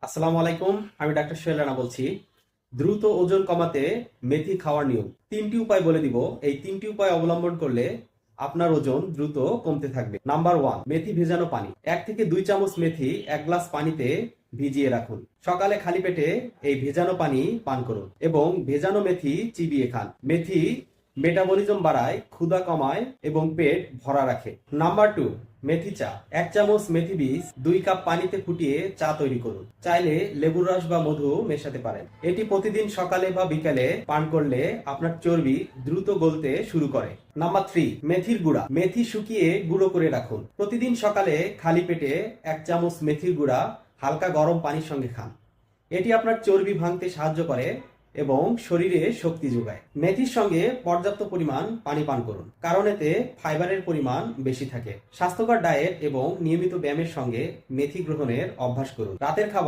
আসসালামু আলাইকুম। আমি ডাক্তার সোহেল রানা বলছি। দ্রুত ওজন কমাতে মেথি খাওয়ার নিয়ম তিনটি উপায় বলে দিব। এই তিনটি উপায় অবলম্বন করলে আপনার ওজন দ্রুত কমতে থাকবে। নাম্বার 1, মেথি ভেজানো পানি। 1 থেকে 2 চামচ মেথি 1 গ্লাস পানিতে ভিজিয়ে রাখুন। সকালে খালি পেটে এই ভেজানো পানি পান করুন এবং ভেজানো মেথি চিবিয়ে খান। মেথি মেটাবলিজম বাড়ায়, ক্ষুধা কমায় এবং পেট ভরা রাখে। নাম্বার 2, মেথি চা। 1 চামচ মেথি বীজ 2 কাপ পানিতে ফুটিয়ে চা তৈরি করুন। চাইলে লেবুর রস বা মধু মেশাতে পারেন। এটি প্রতিদিন সকালে বা বিকালে পান করলে আপনার চর্বি দ্রুত গলতে শুরু করে। নাম্বার 3, মেথির গুঁড়া। মেথি শুকিয়ে গুঁড়ো করে রাখুন। প্রতিদিন সকালে খালি পেটে 1 চামচ মেথির গুঁড়া হালকা গরম পানির সঙ্গে খান। এটি আপনার চর্বি ভাঙতে সাহায্য করে এবং শরীরে শক্তি যোগায়। মেথির সঙ্গে পর্যাপ্ত পরিমাণ পানি পান করুন, কারণ এতে ফাইবারের পরিমাণ বেশি থাকে। স্বাস্থ্যকর ডায়েট এবং নিয়মিত ব্যায়ামের সঙ্গে মেথি গ্রহণের অভ্যাস করুন। রাতের খাবার